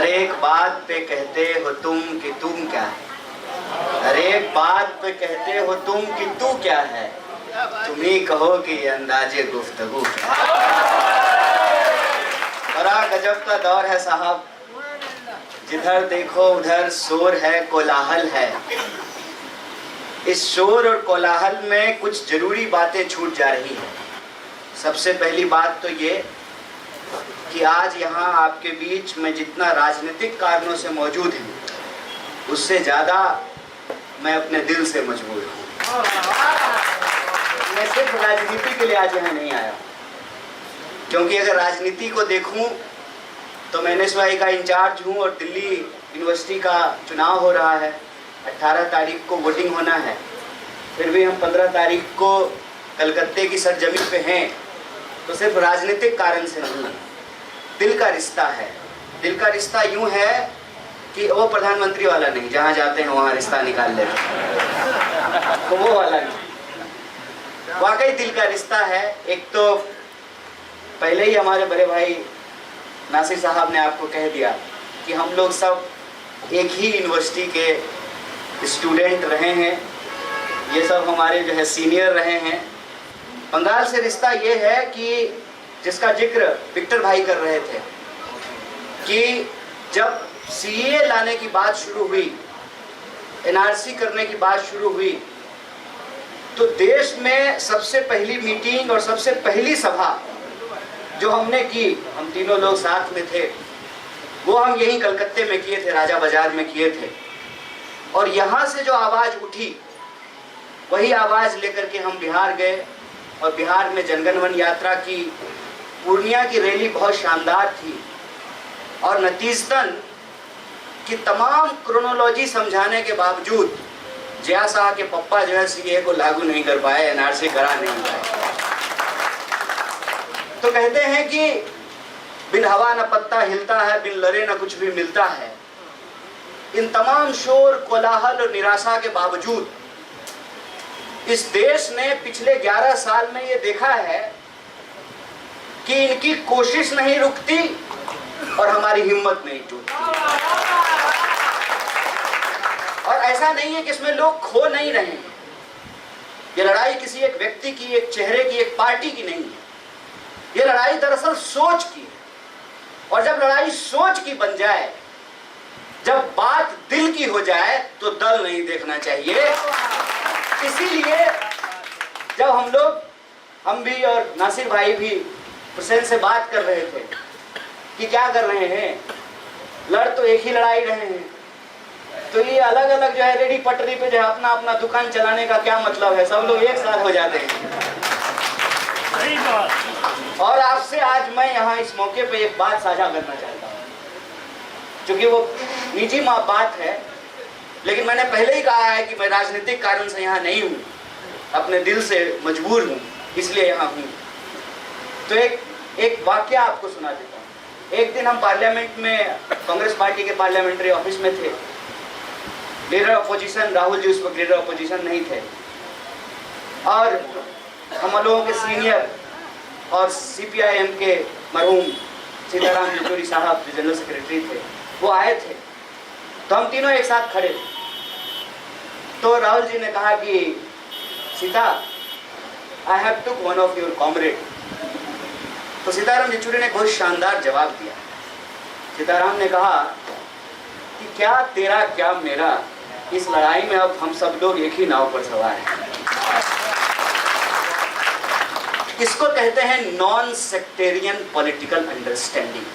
हर एक बात पे कहते हो तुम कि तुम क्या है, हर एक बात पे कहते हो तुम कि तू क्या है, तुम ही कहो कि ये अंदाजे गुफ्तगू क्या है। बड़ा गजब का दौर है साहब, जिधर देखो उधर शोर है, कोलाहल है। इस शोर और कोलाहल में कुछ जरूरी बातें छूट जा रही हैं। सबसे पहली बात तो ये कि आज यहाँ आपके बीच में जितना राजनीतिक कारणों से मौजूद है, उससे ज़्यादा मैं अपने दिल से मजबूर हूँ। मैं सिर्फ राजनीति के लिए आज यहाँ नहीं आया, क्योंकि अगर राजनीति को देखूँ तो मैं NSY का इंचार्ज हूँ और दिल्ली यूनिवर्सिटी का चुनाव हो रहा है। 18 तारीख को वोटिंग होना है, फिर भी हम 15 तारीख को कलकत्ते की सरजमी पे हैं, तो सिर्फ राजनीतिक कारण से नहीं, दिल का रिश्ता है। दिल का रिश्ता यूं है कि वो प्रधानमंत्री वाला नहीं, जहाँ जाते हैं वहाँ रिश्ता निकाल लेते हैं, तो वो वाला नहीं, वाकई दिल का रिश्ता है। एक तो पहले ही हमारे बड़े भाई नासिर साहब ने आपको कह दिया कि हम लोग सब एक ही यूनिवर्सिटी के स्टूडेंट रहे हैं, ये सब हमारे जो है सीनियर रहे हैं। बंगाल से रिश्ता ये है कि जिसका जिक्र विक्टर भाई कर रहे थे कि जब CAA लाने की बात शुरू हुई, NRC करने की बात शुरू हुई, तो देश में सबसे पहली मीटिंग और सबसे पहली सभा जो हमने की, हम तीनों लोग साथ में थे, वो हम यहीं कलकत्ते में किए थे, राजा बाजार में किए थे। और यहाँ से जो आवाज़ उठी वही आवाज़ लेकर के हम बिहार गए, और बिहार में जनगण मन यात्रा की, पूर्णिया की रैली बहुत शानदार थी। और नतीजतन कि तमाम क्रोनोलॉजी समझाने के बावजूद जया शाह के पप्पा जो है CAA को लागू नहीं कर पाए, NRC करा नहीं पाए। तो कहते हैं कि बिन हवा न पत्ता हिलता है, बिन लड़े न कुछ भी मिलता है। इन तमाम शोर, कोलाहल और निराशा के बावजूद इस देश ने पिछले 11 साल में ये देखा है कि इनकी कोशिश नहीं रुकती और हमारी हिम्मत नहीं टूटती। और ऐसा नहीं है कि इसमें लोग खो नहीं रहे हैं। ये लड़ाई किसी एक व्यक्ति की, एक चेहरे की, एक पार्टी की नहीं है। ये लड़ाई दरअसल सोच की है। और जब लड़ाई सोच की बन जाए, जब बात दिल की हो जाए, तो दल नहीं देखना चाहिए। इसीलिए जब हम भी और नासिर भाई भी प्रसेंट से बात कर रहे थे कि क्या कर रहे हैं, लड़ तो एक ही लड़ाई रहे हैं, तो ये अलग अलग जो है रेडी पटरी पे जो है अपना अपना दुकान चलाने का क्या मतलब है, सब लोग एक साथ हो जाते हैं। और आपसे आज मैं यहाँ इस मौके पे एक बात साझा करना चाहता हूँ, क्योंकि वो निजी बात है, लेकिन मैंने पहले ही कहा है कि मैं राजनीतिक कारण से यहाँ नहीं हूँ, अपने दिल से मजबूर हूँ, इसलिए यहाँ हूँ। तो एक वाक्य आपको सुना देता हूँ। एक दिन हम पार्लियामेंट में, कांग्रेस पार्टी के पार्लियामेंट्री ऑफिस में थे। लीडर अपोजिशन राहुल जी उस वक्त लीडर अपोजिशन नहीं थे, और हम लोगों के सीनियर और CPIM के मरहूम सीताराम येचुरी साहब जो जनरल सेक्रेटरी थे, वो आए थे। तो हम तीनों एक साथ खड़े थे। तो राहुल जी ने कहा कि Sita, I have took one of your comrade. तो सीताराम येचुरी ने बहुत शानदार जवाब दिया। सीताराम ने कहा कि क्या तेरा क्या मेरा, इस लड़ाई में अब हम सब लोग एक ही नाव पर सवार हैं। इसको कहते हैं नॉन सेक्टेरियन पॉलिटिकल अंडरस्टैंडिंग।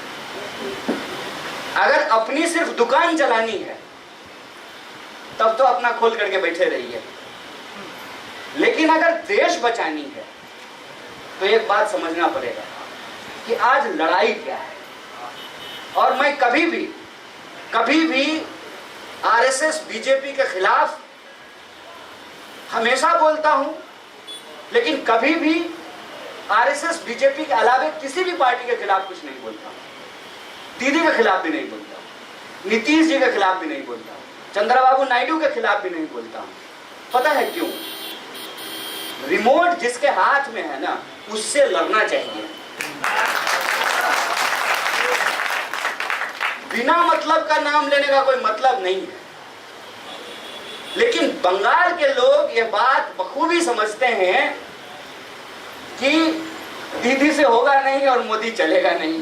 अगर अपनी सिर्फ दुकान चलानी है तब तो अपना खोल करके बैठे रहिए, लेकिन अगर देश बचानी है तो एक बात समझना पड़ेगा कि आज लड़ाई क्या है। और मैं कभी भी RSS BJP के खिलाफ हमेशा बोलता हूं, लेकिन कभी भी RSS BJP के अलावे किसी भी पार्टी के खिलाफ कुछ नहीं बोलता। दीदी के खिलाफ भी नहीं बोलता, नीतीश जी के खिलाफ भी नहीं बोलता, चंद्रबाबू नायडू के खिलाफ भी नहीं बोलता हूं। पता है क्यों? रिमोट जिसके हाथ में है ना, उससे लड़ना चाहिए। बिना मतलब का नाम लेने का कोई मतलब नहीं है। लेकिन बंगाल के लोग ये बात बखूबी समझते हैं कि दीदी से होगा नहीं और मोदी चलेगा नहीं,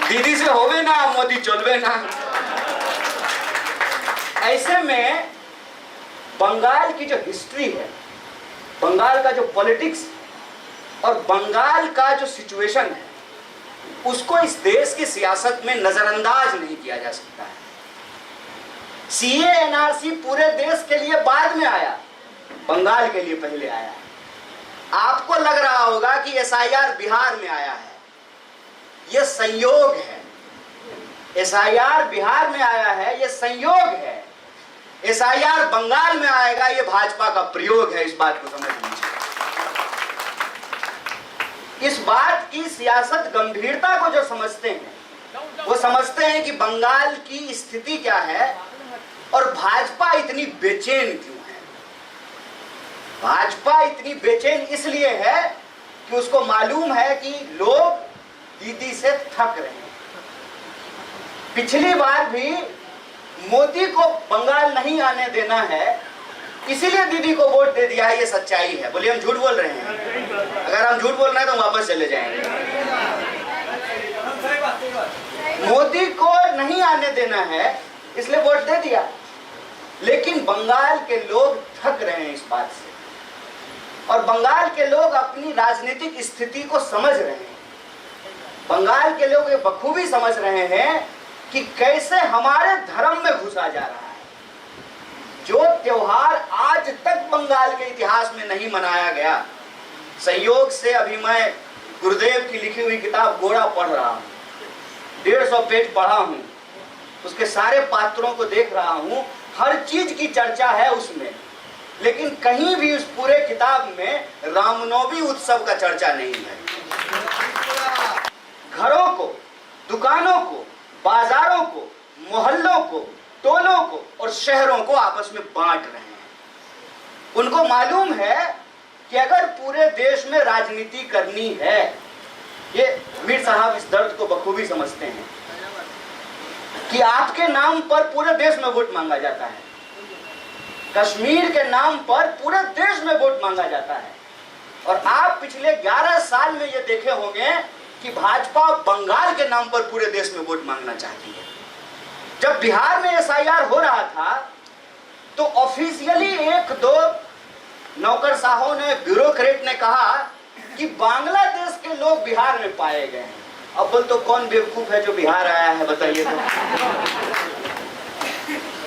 दीदी से होवे ना मोदी चलवे ना। ऐसे में बंगाल की जो हिस्ट्री है, बंगाल का जो पॉलिटिक्स और बंगाल का जो सिचुएशन है, उसको इस देश की सियासत में नजरअंदाज नहीं किया जा सकता है। सीए एनआरसी पूरे देश के लिए बाद में आया, बंगाल के लिए पहले आया है। आपको लग रहा होगा कि एसआईआर बिहार में आया है, यह संयोग है। एसआईआर बिहार में आया है, यह संयोग है। एसआईआर बंगाल में आएगा, यह भाजपा का प्रयोग है। इस बात को समझ लीजिए। इस बात की सियासत गंभीरता को जो समझते हैं, वो समझते हैं कि बंगाल की स्थिति क्या है और भाजपा इतनी बेचैन क्यों है। भाजपा इतनी बेचैन इसलिए है कि उसको मालूम है कि लोग दीदी से थक रहे हैं। पिछली बार भी मोदी को बंगाल नहीं आने देना है, इसीलिए दीदी को वोट दे दिया है। ये सच्चाई है। बोलिए हम झूठ बोल रहे हैं? अगर हम झूठ बोल रहे हैं तो वापस चले जाएंगे। मोदी को नहीं आने देना है इसलिए वोट दे दिया। लेकिन बंगाल के लोग थक रहे हैं इस बात से, और बंगाल के लोग अपनी राजनीतिक स्थिति को समझ रहे हैं। बंगाल के लोग ये बखूबी समझ रहे हैं कि कैसे हमारे धर्म में घुसा जा रहा है। जो त्योहार आज तक बंगाल के इतिहास में नहीं मनाया गया, संयोग से अभी मैं गुरुदेव की लिखी हुई किताब गोड़ा पढ़ रहा हूँ, 150 पेज पढ़ा हूँ, उसके सारे पात्रों को देख रहा हूँ, हर चीज की चर्चा है उसमें। लेकिन कहीं भी उस पूरे किताब में रामनवमी उत्सव का चर्चा नहीं है। घरों को, दुकानों को, बाजारों को, मोहल्लों को, टोलों को और शहरों को आपस में बांट रहे हैं। उनको मालूम है कि अगर पूरे देश में राजनीति करनी है, ये मीर साहब इस दर्द को बखूबी समझते हैं कि आपके नाम पर पूरे देश में वोट मांगा जाता है, कश्मीर के नाम पर पूरे देश में वोट मांगा जाता है। और आप पिछले 11 साल में ये देखे होंगे कि भाजपा बंगाल के नाम पर पूरे देश में वोट मांगना चाहती है। जब बिहार में एसआईआर हो रहा था तो ऑफिशियली एक दो नौकरशाहों ने, ब्यूरोक्रेट ने कहा कि बांग्लादेश के लोग बिहार में पाए गए हैं। अब बोल तो कौन बेवकूफ है जो बिहार आया है, बताइए तो।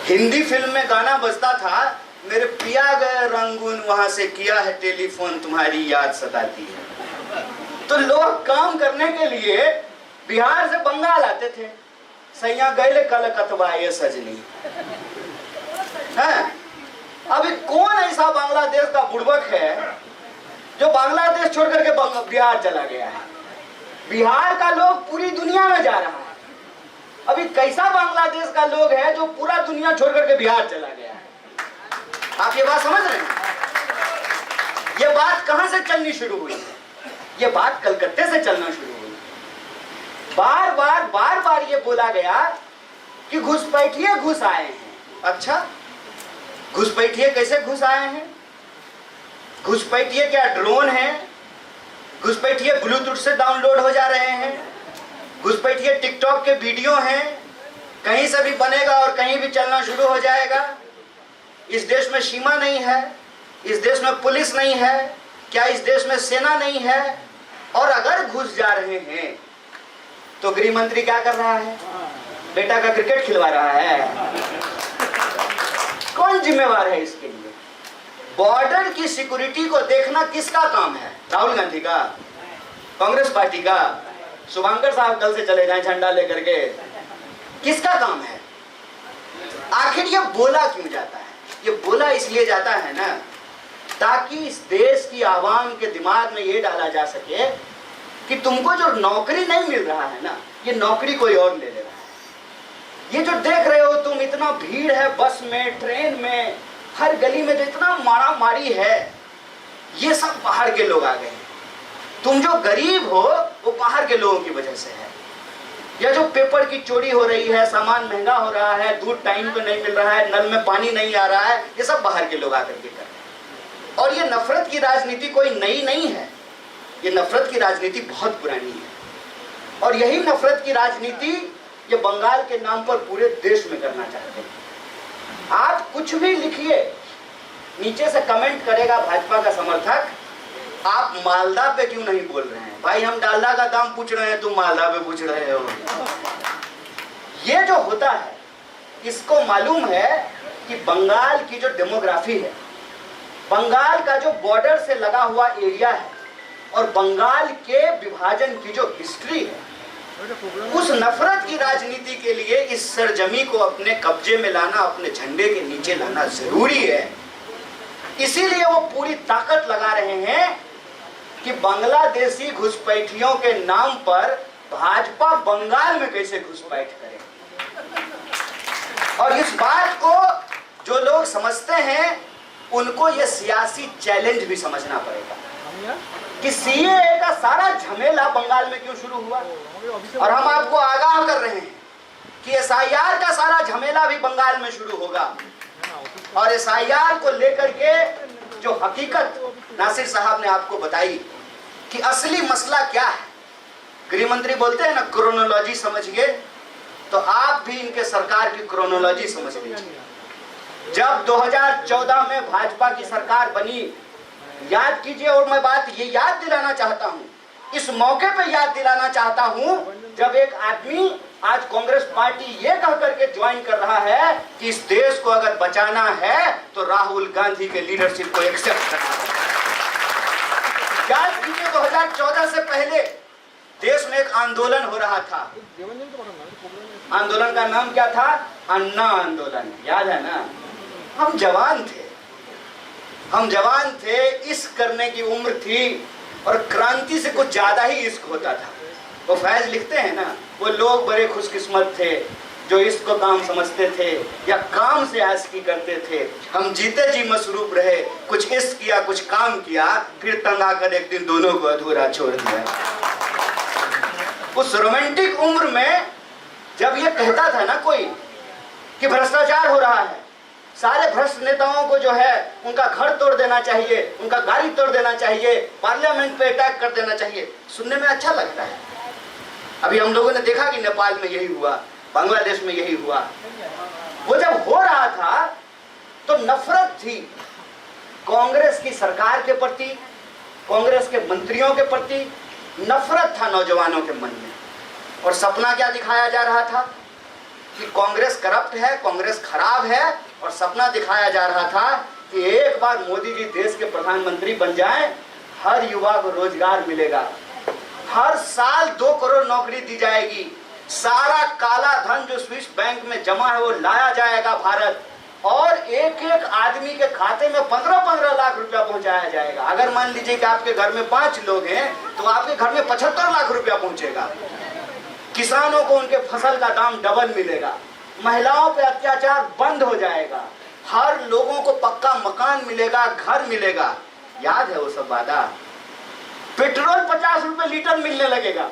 हिंदी फिल्म में गाना बजता था, मेरे पिया गए रंगून वहां से किया है टेलीफोन तुम्हारी याद सताती है। तो लोग काम करने के लिए बिहार से बंगाल आते थे। सैया गए कलकत्ता ये सजनी है। अभी कौन ऐसा बांग्लादेश का बुड़बक है जो बांग्लादेश छोड़ करके बिहार चला गया है? बिहार का लोग पूरी दुनिया में जा रहा है। अभी कैसा बांग्लादेश का लोग है जो पूरा दुनिया छोड़ करके बिहार चला गया है? आप ये बात समझ रहे हैं? ये बात कहां से चलनी शुरू हुई? ये बात कलकत्ते से चलना शुरू हुई। बार बार ये बोला गया कि घुसपैठिए घुस आए हैं। अच्छा, घुसपैठिए कैसे घुस आए हैं? घुसपैठिए क्या ड्रोन है? घुसपैठिए ब्लूटूथ से डाउनलोड हो जा रहे हैं? घुसपैठिए टिकटॉक के वीडियो हैं, कहीं से भी बनेगा और कहीं भी चलना शुरू हो जाएगा? इस देश में सीमा नहीं है, इस देश में पुलिस नहीं है, क्या इस देश में सेना नहीं है? और अगर घुस जा रहे हैं तो गृह मंत्री क्या कर रहा है? बेटा का क्रिकेट खिलवा रहा है। कौन जिम्मेवार है इसके लिए? बॉर्डर की सिक्योरिटी को देखना किसका काम है? राहुल गांधी का? कांग्रेस पार्टी का? शुभंकर साहब कल से चले जाएं झंडा लेकर के? किसका काम है? आखिर ये बोला क्यों जाता है? ये बोला इसलिए जाता है ना, ताकि इस देश की आवाम के दिमाग में ये डाला जा सके कि तुमको जो नौकरी नहीं मिल रहा है ना, ये नौकरी कोई और ले ले रहा है। ये जो देख रहे हो तुम, इतना भीड़ है बस में, ट्रेन में, हर गली में जो इतना मारा मारी है, ये सब बाहर के लोग आ गए हैं। तुम जो गरीब हो वो बाहर के लोगों की वजह से है। या जो पेपर की चोरी हो रही है, सामान महंगा हो रहा है, दूध टाइम पे नहीं मिल रहा है, नल में पानी नहीं आ रहा है, ये सब बाहर के लोग आकर के कर रहे हैं। और ये नफरत की राजनीति कोई नई नहीं है, ये नफरत की राजनीति बहुत पुरानी है। और यही नफरत की राजनीति ये बंगाल के नाम पर पूरे देश में करना चाहते हैं। आप कुछ भी लिखिए, नीचे से कमेंट करेगा भाजपा का समर्थक, आप मालदा पे क्यों नहीं बोल रहे हैं? भाई हम डालडा का दाम पूछ रहे हैं, तुम मालदा पे पूछ रहे हो। ये जो होता है, इसको मालूम है कि बंगाल की जो डेमोग्राफी है, बंगाल का जो बॉर्डर से लगा हुआ एरिया है और बंगाल के विभाजन की जो हिस्ट्री है, उस नफरत की राजनीति के लिए इस सरजमी को अपने कब्जे में लाना, अपने झंडे के नीचे लाना जरूरी है। इसीलिए वो पूरी ताकत लगा रहे हैं कि बांग्लादेशी घुसपैठियों के नाम पर भाजपा बंगाल में कैसे घुसपैठ करे। और इस बात को जो लोग समझते हैं, उनको ये सियासी चैलेंज भी समझना पड़ेगा कि सीएए का सारा झमेला बंगाल में क्यों शुरू हुआ। और हम आपको आगाह कर रहे हैं कि एसआईआर का सारा झमेला भी बंगाल में शुरू होगा। और एसआईआर को लेकर के जो हकीकत नासिर साहब ने आपको बताई कि असली मसला क्या है, गृह मंत्री बोलते हैं ना क्रोनोलॉजी समझिए, तो आप भी इनके सरकार की क्रोनोलॉजी समझ लीजिए। जब 2014 में भाजपा की सरकार बनी, याद कीजिए, और मैं बात ये याद दिलाना चाहता हूं, इस मौके पे याद दिलाना चाहता हूं, जब एक आदमी आज कांग्रेस पार्टी ये कह करके ज्वाइन कर रहा है कि इस देश को अगर बचाना है तो राहुल गांधी के लीडरशिप को एक्सेप्ट करना है। याद कीजिए 2014 से पहले देश में एक आंदोलन हो रहा था। आंदोलन का नाम क्या था? अन्ना आंदोलन, याद है ना? हम जवान थे, इश्क करने की उम्र थी और क्रांति से कुछ ज्यादा ही इश्क होता था। वो फैज लिखते हैं ना, वो लोग बड़े खुशकिस्मत थे जो इश्क को काम समझते थे या काम से आशिकी करते थे। हम जीते जी मसरूफ रहे, कुछ इश्क किया, कुछ काम किया, फिर तंग आकर एक दिन दोनों को अधूरा छोड़ दिया। उस रोमांटिक उम्र में जब ये कहता था ना कोई कि भ्रष्टाचार हो रहा है, सारे भ्रष्ट नेताओं को जो है उनका घर तोड़ देना चाहिए, उनका गाड़ी तोड़ देना चाहिए, पार्लियामेंट पे अटैक कर देना चाहिए, सुनने में अच्छा लगता है। अभी हम लोगों ने देखा कि नेपाल में यही हुआ, बांग्लादेश में यही हुआ। वो जब हो रहा था तो नफरत थी कांग्रेस की सरकार के प्रति, कांग्रेस के मंत्रियों के प्रति नफरत था नौजवानों के मन में। और सपना क्या दिखाया जा रहा था कि कांग्रेस करप्ट है, कांग्रेस खराब है, और सपना दिखाया जा रहा था कि एक बार मोदी जी देश के प्रधानमंत्री बन जाएं, हर युवा को रोजगार मिलेगा, हर साल 2 करोड़ नौकरी दी जाएगी, सारा काला धन जो स्विस बैंक में जमा है वो लाया जाएगा भारत, और एक एक आदमी के खाते में 15-15 लाख रुपया पहुंचाया जाएगा। अगर मान लीजिए कि आपके घर में 5 लोग हैं तो आपके घर में 75 लाख रुपया पहुंचेगा। किसानों को उनके फसल का दाम डबल मिलेगा, महिलाओं पे अत्याचार बंद हो जाएगा, हर लोगों को पक्का मकान मिलेगा, घर मिलेगा। याद है वो सब वादा? पेट्रोल 50 रुपए लीटर मिलने लगेगा,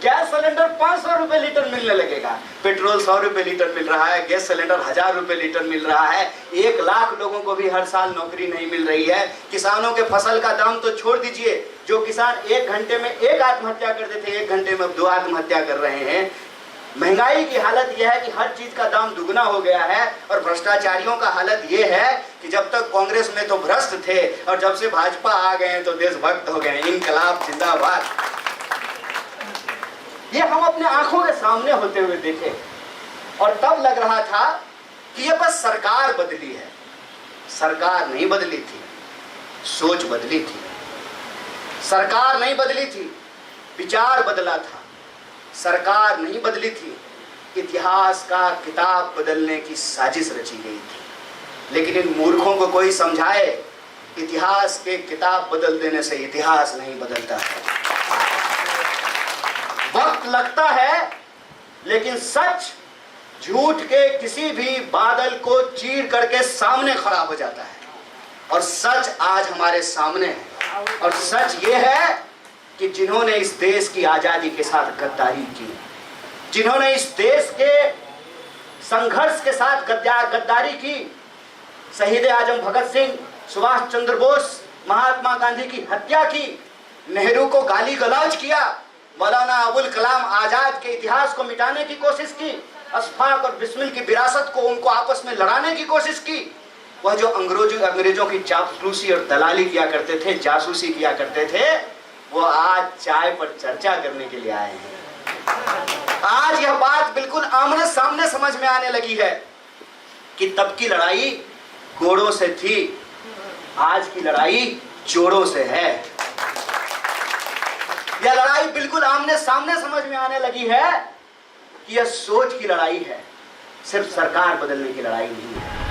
गैस सिलेंडर 500 रुपए लीटर मिलने लगेगा। पेट्रोल 100 रुपए लीटर मिल रहा है, गैस सिलेंडर 1000 रुपए लीटर मिल रहा है। 1 लाख लोगों को भी हर साल नौकरी नहीं मिल रही है। किसानों के फसल का दाम तो छोड़ दीजिए, जो किसान 1 घंटे में 1 आत्महत्या करते थे, 1 घंटे में 2 आत्महत्या कर रहे हैं। महंगाई की हालत यह है कि हर चीज का दाम दुगना हो गया है। और भ्रष्टाचारियों का हालत यह है कि जब तक कांग्रेस में तो भ्रष्ट थे और जब से भाजपा आ गए हैं तो देशभक्त हो गए। इनकलाब जिंदाबाद। ये हम अपने आंखों के सामने होते हुए देखे और तब लग रहा था कि ये बस सरकार बदली है। सरकार नहीं बदली थी, सोच बदली थी। सरकार नहीं बदली थी, विचार बदला था। सरकार नहीं बदली थी, इतिहास का किताब बदलने की साजिश रची गई थी। लेकिन इन मूर्खों को कोई समझाए, इतिहास के किताब बदल देने से इतिहास नहीं बदलता है। वक्त लगता है, लेकिन सच झूठ के किसी भी बादल को चीर करके सामने खड़ा हो जाता है। और सच आज हमारे सामने है। और सच ये है कि जिन्होंने इस देश की आजादी के साथ गद्दारी की, जिन्होंने इस देश के संघर्ष के साथ गद्दारी की, शहीद आजम भगत सिंह, सुभाष चंद्र बोस, महात्मा गांधी की हत्या की, नेहरू को गाली गलौज किया, मौलाना अबुल कलाम आजाद के इतिहास को मिटाने की कोशिश की, अशफाक और बिस्मिल की विरासत को उनको आपस में लड़ाने की कोशिश की। वह जो अंग्रेजों की चापलूसी और दलाली किया करते थे, जासूसी किया करते थे, वो आज चाय पर चर्चा करने के लिए आए हैं। आज यह बात बिल्कुल आमने सामने समझ में आने लगी है कि तब की लड़ाई घोड़ों से थी, आज की लड़ाई जोड़ों से है। यह लड़ाई बिल्कुल आमने सामने समझ में आने लगी है कि यह सोच की लड़ाई है, सिर्फ सरकार बदलने की लड़ाई नहीं है।